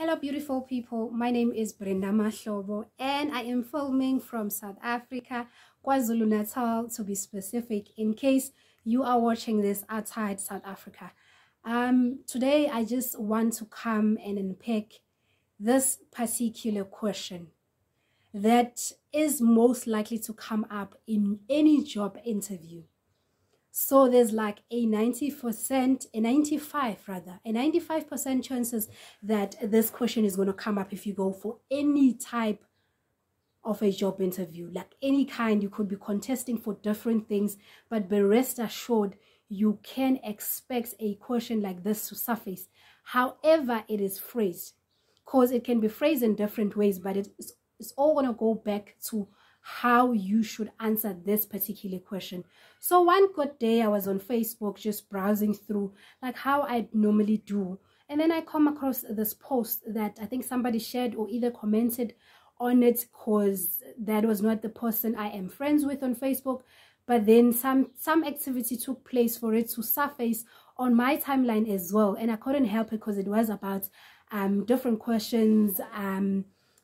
Hello beautiful people, my name is Mahlobo and I am filming from South Africa, KwaZulu-Natal to be specific, in case you are watching this outside South Africa. Today I just want to come and unpack this particular question that is most likely to come up in any job interview. So there's like a 95% chances that this question is going to come up if you go for any type of a job interview, like any kind. You could be contesting for different things, but be rest assured you can expect a question like this to surface, however it is phrased, because it can be phrased in different ways, but it's all going to go back to how you should answer this particular question. So one good day I was on Facebook just browsing through like how I normally do, and then I come across this post that I think somebody shared or either commented on it, because that was not the person I am friends with on Facebook, but then some activity took place for it to surface on my timeline as well, and I couldn't help it because it was about different questions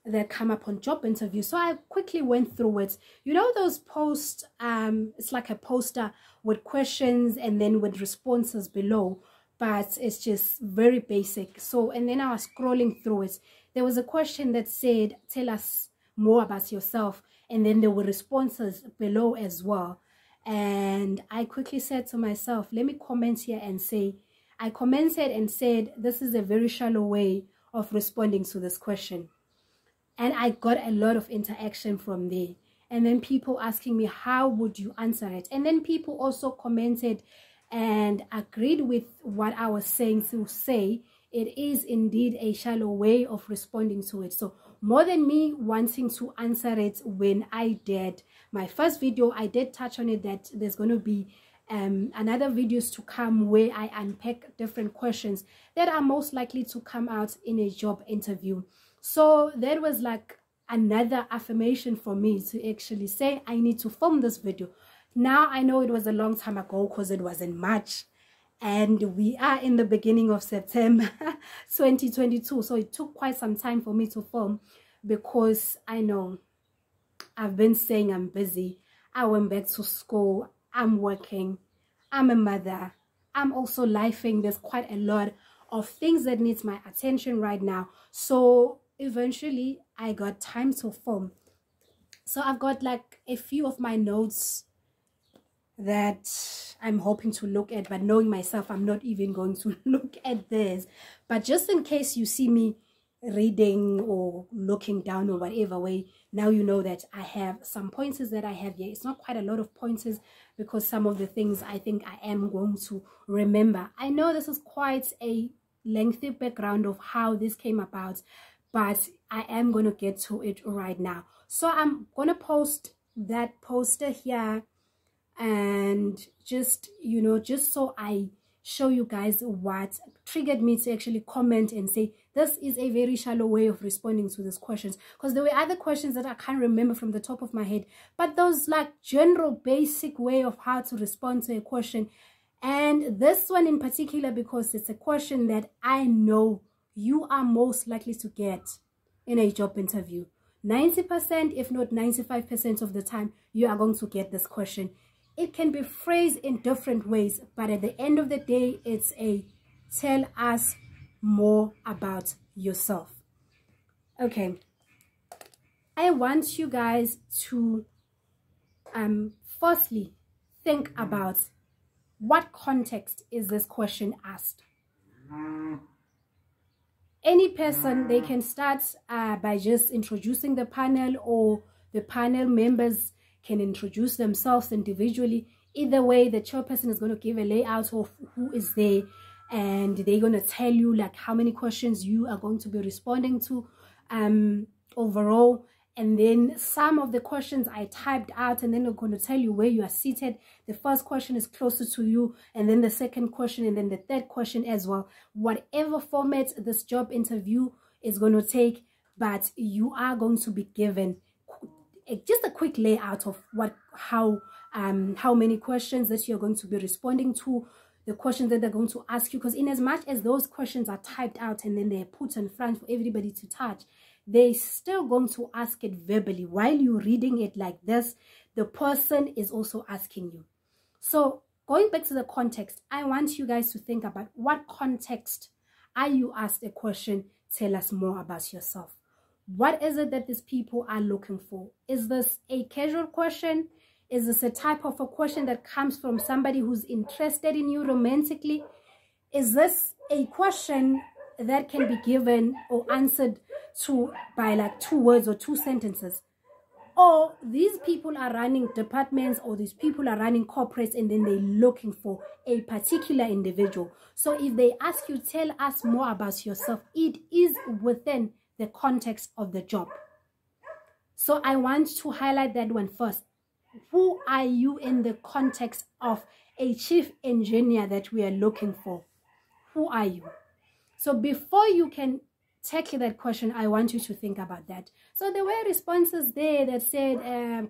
that come up on job interviews. So I quickly went through it. You know those posts, it's like a poster with questions and then with responses below, but it's just very basic. So, and then I was scrolling through it. There was a question that said, tell us more about yourself, and then there were responses below as well. And I quickly said to myself, let me comment here and say, I commented and said, this is a very shallow way of responding to this question. And I got a lot of interaction from there. And then people asking me, how would you answer it? And then people also commented and agreed with what I was saying, to say it is indeed a shallow way of responding to it. So more than me wanting to answer it when I did my first video, I did touch on it that there's going to be another videos to come where I unpack different questions that are most likely to come out in a job interview. So that was like another affirmation for me to actually say I need to film this video. Now I know it was a long time ago because it was in March and we are in the beginning of September 2022. So it took quite some time for me to film, because I know I've been saying I'm busy. I went back to school. I'm working. I'm a mother. I'm also lifing. There's quite a lot of things that needs my attention right now. So eventually I got time to film. So I've got like a few of my notes that I'm hoping to look at, but knowing myself, I'm not even going to look at this. But just in case you see me reading or looking down or whatever way, now you know that I have some pointers that I have here. It's not quite a lot of pointers, because some of the things I think I am going to remember. I know this is quite a lengthy background of how this came about, but I am going to get to it right now. So I'm going to post that poster here, and just, you know, just so I show you guys what triggered me to actually comment and say this is a very shallow way of responding to these questions, because there were other questions that I can't remember from the top of my head, but those like general basic way of how to respond to a question. And this one in particular, because it's a question that I know you are most likely to get in a job interview. 90%, if not 95% of the time, you are going to get this question. It can be phrased in different ways, but at the end of the day, it's a tell us more about yourself. Okay, I want you guys to firstly think about what context is this question asked. Any person, they can start by just introducing the panel, or the panel members can introduce themselves individually. Either way, the chairperson is going to give a layout of who is there, and they're going to tell you like how many questions you are going to be responding to overall. And then some of the questions I typed out, and then I'm going to tell you where you are seated. The first question is closer to you, and then the second question, and then the third question as well. Whatever format this job interview is going to take, but you are going to be given just a quick layout of how many questions that you're going to be responding to, the questions that they're going to ask you, because in as much as those questions are typed out and then they're put in front for everybody to touch, they're still going to ask it verbally. While you're reading it like this, the person is also asking you. So going back to the context, I want you guys to think about what context are you asked a question, tell us more about yourself. What is it that these people are looking for? Is this a casual question? Is this a type of a question that comes from somebody who's interested in you romantically? Is this a question that can be given or answered to by like 2 words or 2 sentences? Or these people are running departments, or these people are running corporates, and then they're looking for a particular individual. So if they ask you, tell us more about yourself, it is within the context of the job. So I want to highlight that one first. Who are you in the context of a chief engineer that we are looking for? Who are you? So before you can tackle that question, I want you to think about that. So there were responses there that said,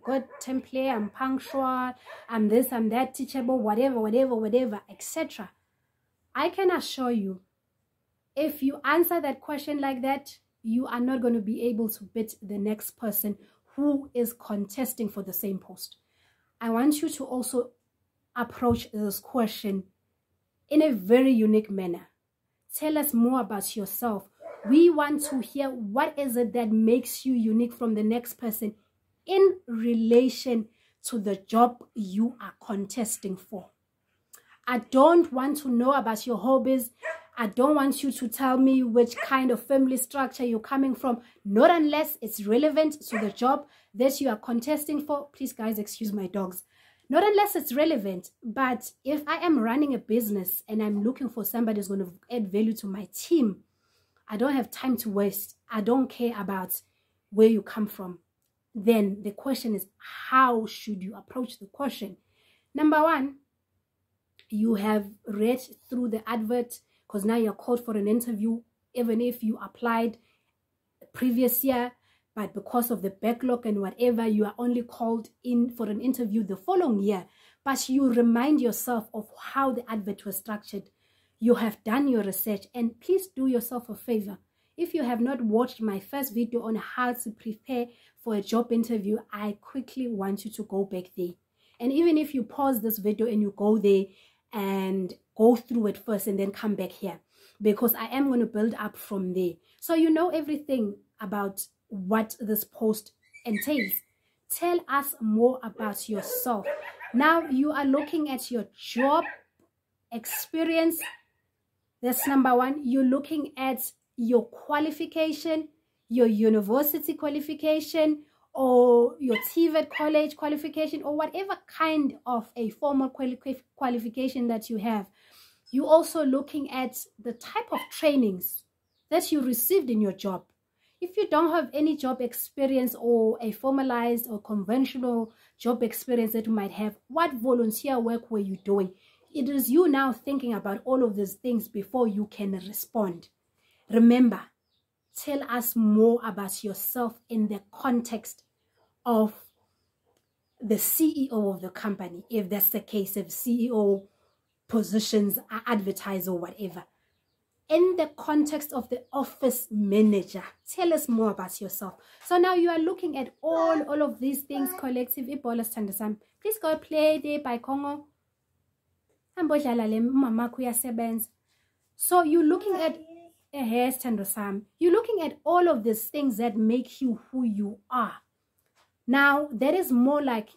good template, I'm punctual, I'm this, I'm that, teachable, whatever, etc. I can assure you, if you answer that question like that, you are not going to be able to beat the next person who is contesting for the same post. I want you to also approach this question in a very unique manner. Tell us more about yourself. We want to hear what is it that makes you unique from the next person in relation to the job you are contesting for. I don't want to know about your hobbies. I don't want you to tell me which kind of family structure you're coming from, not unless it's relevant to the job that you are contesting for. Please, guys, excuse my dogs. Not unless it's relevant. But if I am running a business and I'm looking for somebody who's going to add value to my team, I don't have time to waste. I don't care about where you come from. Then the question is, how should you approach the question? Number one, you have read through the advert, because now you're called for an interview, even if you applied previous year, but because of the backlog and whatever, you are only called in for an interview the following year. But you remind yourself of how the advert was structured. You have done your research, and please do yourself a favor. If you have not watched my first video on how to prepare for a job interview, I quickly want you to go back there. And even if you pause this video and you go there and go through it first and then come back here, because I am going to build up from there. So you know everything about what this post entails. Tell us more about yourself. Now you are looking at your job experience. That's number one. You're looking at your qualification, your university qualification, or your TVET college qualification, or whatever kind of a formal qualification that you have. You're also looking at the type of trainings that you received in your job. If you don't have any job experience or a formalized or conventional job experience that you might have, what volunteer work were you doing? It is you now thinking about all of these things before you can respond. Remember, tell us more about yourself in the context of the CEO of the company, if that's the case, if CEO positions are advertised or whatever. In the context of the office manager, tell us more about yourself. So now you are looking at all of these things, collective. Please go play there by Congo. So you're looking at you're looking at all of these things that make you who you are. Now that is more like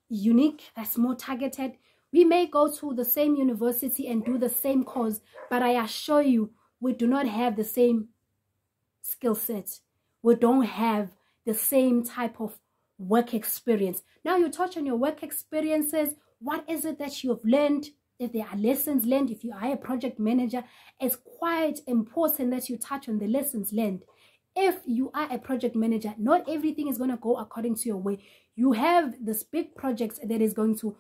unique, that's more targeted. We may go to the same university and do the same course, but I assure you, we do not have the same skill set. We don't have the same type of work experience. Now you touch on your work experiences. What is it that you have learned? If there are lessons learned, if you are a project manager, it's quite important that you touch on the lessons learned. If you are a project manager, not everything is going to go according to your way. You have this big project that is going to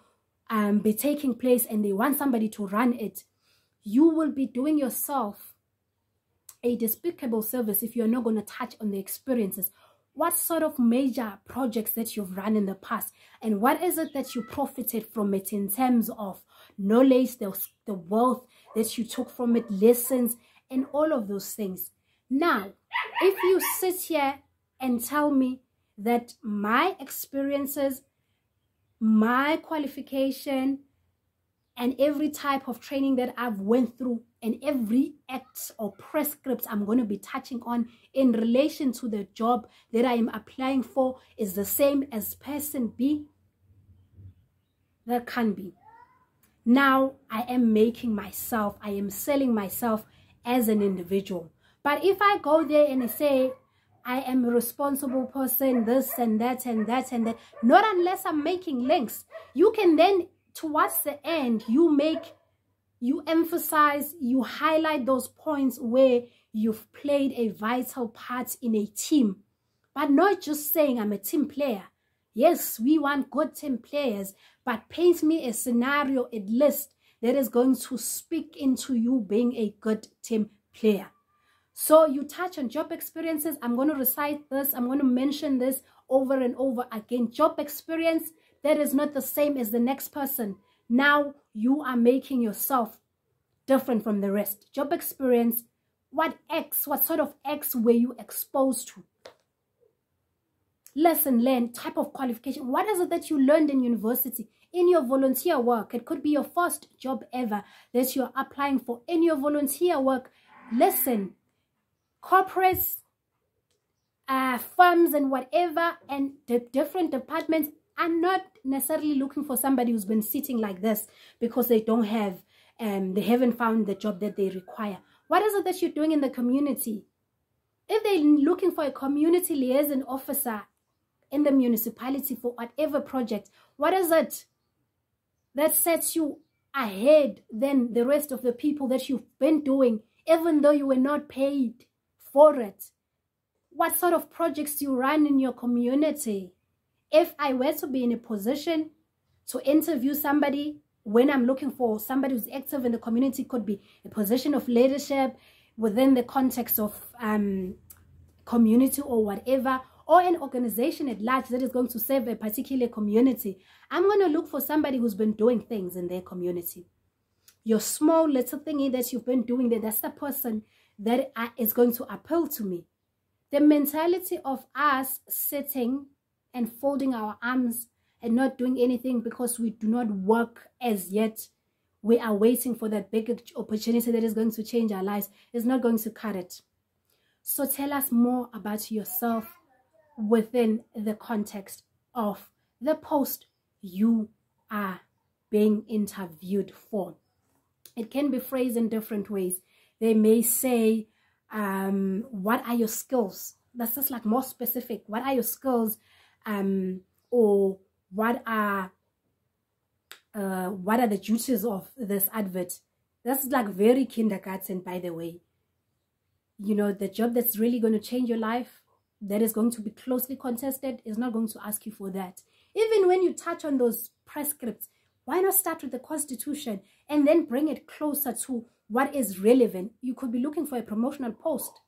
be taking place, and they want somebody to run it. You will be doing yourself a despicable service if you're not going to touch on the experiences. What sort of major projects that you've run in the past, and what is it that you profited from it in terms of knowledge, the wealth that you took from it, lessons, and all of those things. Now, if you sit here and tell me that my experiences, my qualification, and every type of training that I've went through, and every act or prescript I'm going to be touching on in relation to the job that I am applying for is the same as person B, that can't be. Now I am making myself, I am selling myself as an individual. But if I go there and I say I am a responsible person, this and that and that and that, not unless I'm making links. You can then, towards the end, you emphasize, you highlight those points where you've played a vital part in a team, but not just saying I'm a team player. Yes, we want good team players, but paint me a scenario, a list that is going to speak into you being a good team player. So you touch on job experiences. I'm going to recite this. I'm going to mention this over and over again. Job experience, that is not the same as the next person. Now you are making yourself different from the rest. Job experience, what sort of X were you exposed to? Lesson learned, type of qualification. What is it that you learned in university? In your volunteer work, it could be your first job ever that you're applying for. In your volunteer work, listen, corporates, firms and whatever, and the different departments are not necessarily looking for somebody who's been sitting like this because they don't have, they haven't found the job that they require. What is it that you're doing in the community? If they're looking for a community liaison officer in the municipality for whatever project, what is it that sets you ahead than the rest of the people that you've been doing, even though you were not paid for it? What sort of projects do you run in your community? If I were to be in a position to interview somebody, when I'm looking for somebody who's active in the community, could be a position of leadership within the context of community or whatever, or an organization at large that is going to serve a particular community, I'm going to look for somebody who's been doing things in their community. Your small little thingy that you've been doing there, that's the person that is going to appeal to me. The mentality of us sitting and folding our arms and not doing anything because we do not work as yet, we are waiting for that big opportunity that is going to change our lives, is not going to cut it. So tell us more about yourself within the context of the post you are being interviewed for. It can be phrased in different ways. They may say, what are your skills? That's just like more specific. What are your skills? Or what are the duties of this advert? That's like very kindergarten, by the way. You know, the job that's really going to change your life, that is going to be closely contested, is not going to ask you for that. Even when you touch on those prescripts, why not start with the Constitution and then bring it closer to what is relevant? You could be looking for a promotional post.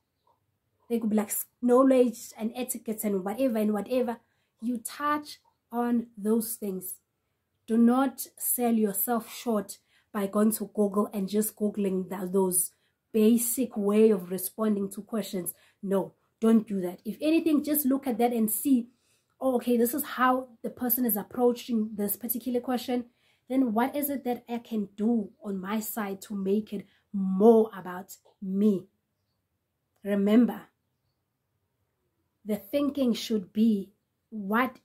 They could be like knowledge and etiquette and whatever. You touch on those things. Do not sell yourself short by going to Google and just Googling those basic way of responding to questions. No, don't do that. If anything, just look at that and see, oh, okay, this is how the person is approaching this particular question. Then what is it that I can do on my side to make it more about me? Remember, the thinking should be, what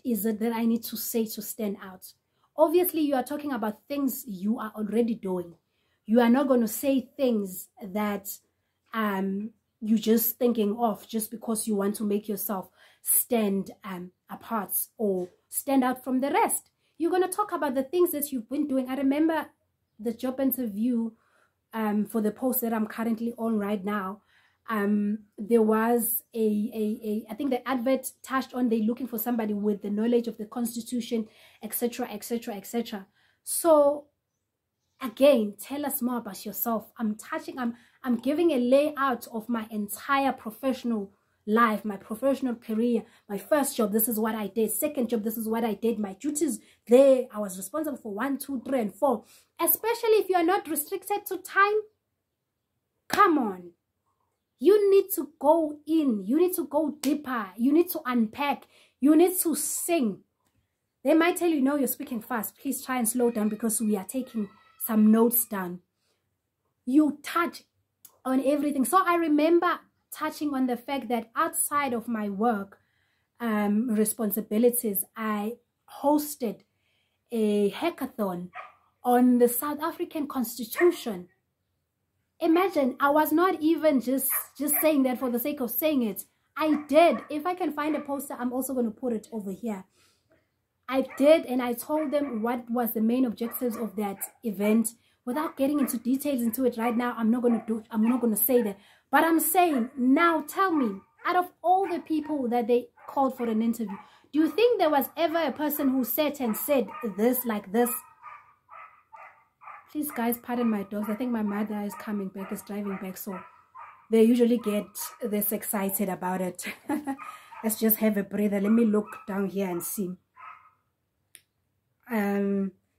is it that I need to say to stand out? Obviously, you are talking about things you are already doing. You are not going to say things that you're just thinking of just because you want to make yourself stand apart or stand out from the rest. You're going to talk about the things that you've been doing. I remember the job interview for the post that I'm currently on right now. There was I think the advert touched on, they're looking for somebody with the knowledge of the Constitution, etc., etc., etc. So again, tell us more about yourself. I'm giving a layout of my entire professional life, my professional career, my first job, this is what I did. Second job, this is what I did. My duties there, I was responsible for 1, 2, 3, and 4. Especially if you are not restricted to time. Come on. You need to go in. You need to go deeper. You need to unpack. You need to sing. They might tell you, no, you're speaking fast. Please try and slow down because we are taking some notes down. You touch on everything. So I remember touching on the fact that outside of my work responsibilities, I hosted a hackathon on the South African Constitution. Imagine, I was not even just saying that for the sake of saying it. I did. If I can find a poster, I'm also going to put it over here. I did, and I told them what was the main objectives of that event. Without getting into details into it right now, I'm not going to say that. But I'm saying, now tell me, out of all the people that they called for an interview, do you think there was ever a person who sat and said this like this? Please, guys, pardon my dogs. I think my mother is coming back, is driving back, so they usually get this excited about it. Let's just have a breather. Let me look down here and see.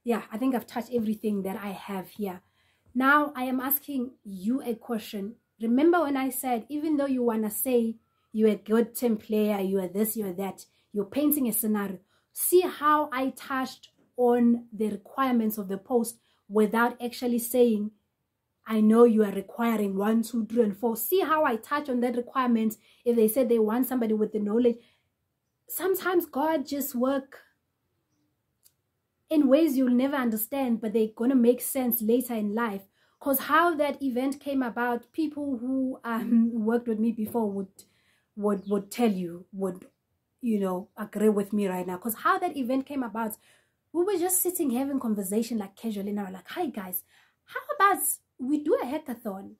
Yeah, I think I've touched everything that I have here. Now, I am asking you a question. Remember when I said, even though you want to say you're a good team player, you are this, you are that, you're painting a scenario. See how I touched on the requirements of the post without actually saying, I know you are requiring 1, 2, 3, and 4. See how I touch on that requirement. If they said they want somebody with the knowledge, sometimes God just works in ways you'll never understand, but they're going to make sense later in life. Because how that event came about, people who worked with me before would tell you, would, you know, agree with me right now. Because how that event came about, we were just sitting having conversation like casually. And I was like, hi guys, how about we do a hackathon?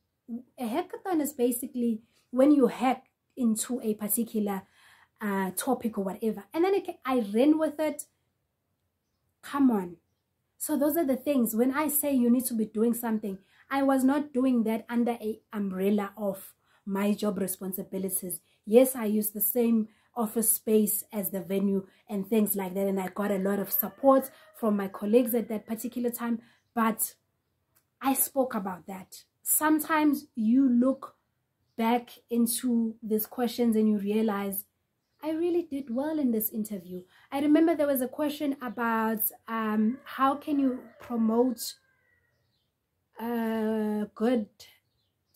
A hackathon is basically when you hack into a particular topic or whatever. And then I ran with it. Come on. So those are the things. When I say you need to be doing something, I was not doing that under an umbrella of my job responsibilities. Yes, I used the same office space as the venue and things like that, and I got a lot of support from my colleagues at that particular time, but I spoke about that. Sometimes you look back into these questions and you realize, I really did well in this interview. I remember there was a question about how can you promote good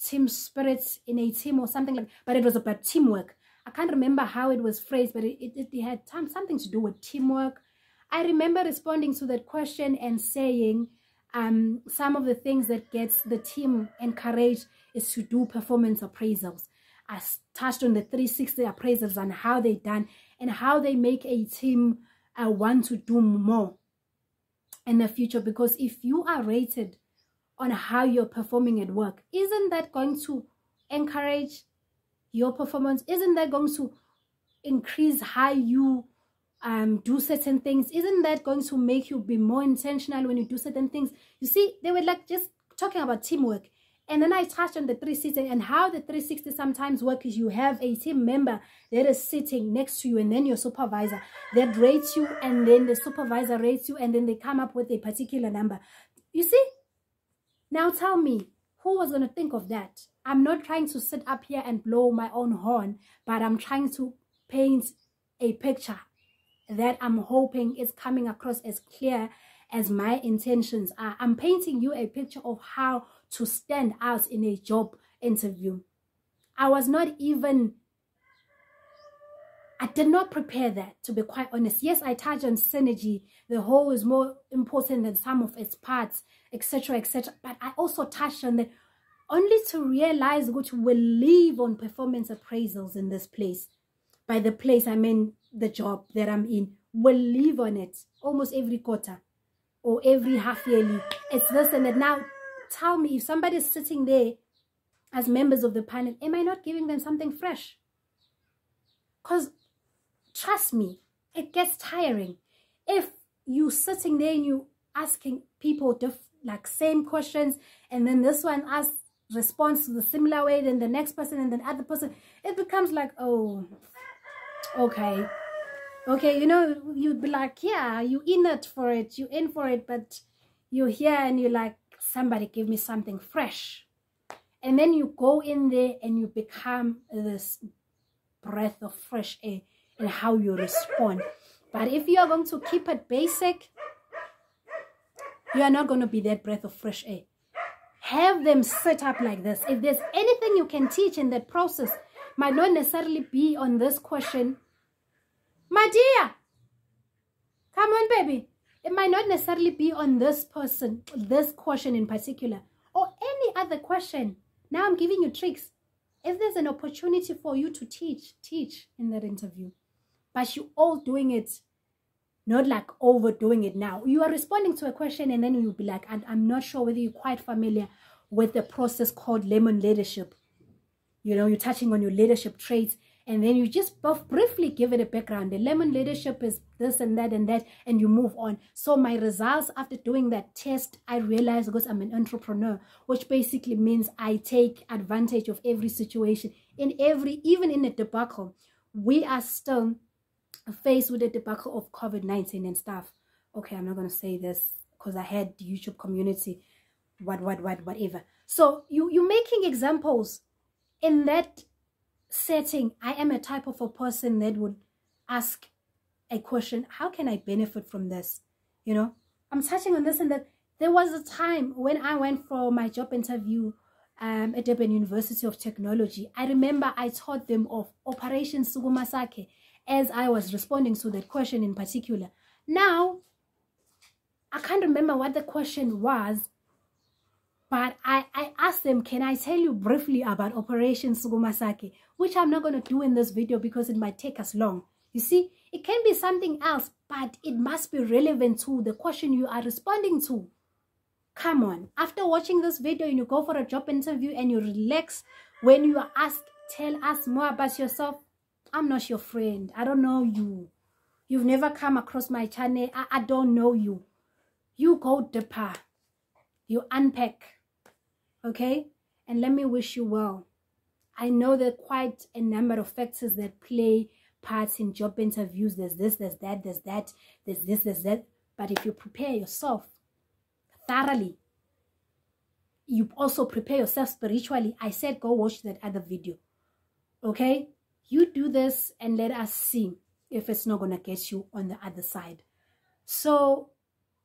team spirits in a team or something like, but it was about teamwork. I can't remember how it was phrased, but it had something to do with teamwork. I remember responding to that question and saying some of the things that gets the team encouraged is to do performance appraisals. I touched on the 360 appraisals and how they done and how they make a team want to do more in the future. Because if you are rated on how you're performing at work, isn't that going to encourage your performance? Isn't that going to increase how you do certain things? Isn't that going to make you be more intentional when you do certain things? You see, they were like just talking about teamwork. And then I touched on the 360 and how the 360 sometimes work is you have a team member that is sitting next to you and then your supervisor that rates you, and then the supervisor rates you, and then they come up with a particular number. You see? Now tell me, who was going to think of that? I'm not trying to sit up here and blow my own horn, but I'm trying to paint a picture that I'm hoping is coming across as clear as my intentions are. I'm painting you a picture of how to stand out in a job interview. I did not prepare that, to be quite honest. Yes, I touched on synergy. The whole is more important than some of its parts, etc., etc. But I also touched on that only to realize which will live on performance appraisals in this place. By the place, I mean the job that I'm in. Will live on it almost every quarter or every half yearly. It's this and that. Now, tell me, if somebody is sitting there as members of the panel, am I not giving them something fresh? Because trust me, it gets tiring. If you sitting there and you asking people like same questions, and then this one asks responds the similar way, then the next person, and then other person, it becomes like, oh, okay, you know, you'd be like, yeah, you in for it, but you're here and you're like, somebody give me something fresh. And then you go in there and you become this breath of fresh air in how you respond. But if you are going to keep it basic, you are not going to be that breath of fresh air. Have them set up like this. If there's anything you can teach in that process, might not necessarily be on this question. My dear, come on, baby. It might not necessarily be on this person, this question in particular, or any other question. Now I'm giving you tricks. If there's an opportunity for you to teach in that interview. But you all doing it, not like overdoing it now. You are responding to a question and then you'll be like, I'm not sure whether you're quite familiar with the process called lemon leadership. You know, you're touching on your leadership traits, and then you just briefly give it a background. The lemon leadership is this and that, and you move on. So my results after doing that test, I realized, because I'm an entrepreneur, which basically means I take advantage of every situation. Even in a debacle, we are still faced with the debacle of COVID-19 and stuff. Okay, I'm not going to say this because I had the YouTube community, whatever. So you're making examples. In that setting, I am a type of a person that would ask a question, how can I benefit from this? You know, I'm touching on this and that. There was a time when I went for my job interview at Durban University of Technology. I remember I taught them of Operation Sugumasake as I was responding to that question in particular. Now, I can't remember what the question was, but I asked them, can I tell you briefly about Operation Sugumasake, which I'm not going to do in this video because it might take us long. You see, it can be something else, but it must be relevant to the question you are responding to. Come on. After watching this video and you go for a job interview and you relax, when you are asked, tell us more about yourself. I'm not your friend. I don't know you. You've never come across my channel. I don't know you. You go deeper. You unpack. Okay? And let me wish you well. I know there are quite a number of factors that play parts in job interviews. There's this, there's that, there's that, there's this, there's that. But if you prepare yourself thoroughly, you also prepare yourself spiritually. I said go watch that other video. Okay? You do this and let us see if it's not going to get you on the other side. So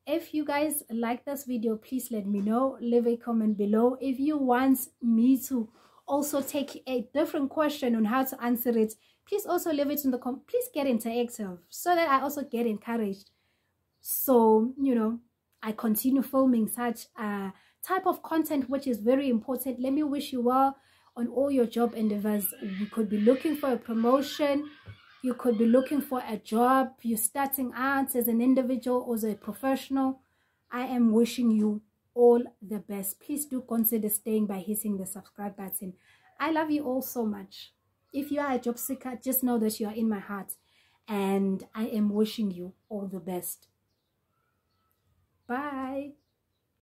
if you guys like this video, please let me know. Leave a comment below. If you want me to also take a different question on how to answer it, please also leave it in the comment. Please get interactive so that I also get encouraged. So, you know, I continue filming such a type of content, which is very important. Let me wish you well on all your job endeavors. You could be looking for a promotion. You could be looking for a job. You're starting out as an individual or as a professional. I am wishing you all the best. Please do consider staying by hitting the subscribe button. I love you all so much. If you are a job seeker, just know that you are in my heart. And I am wishing you all the best. Bye.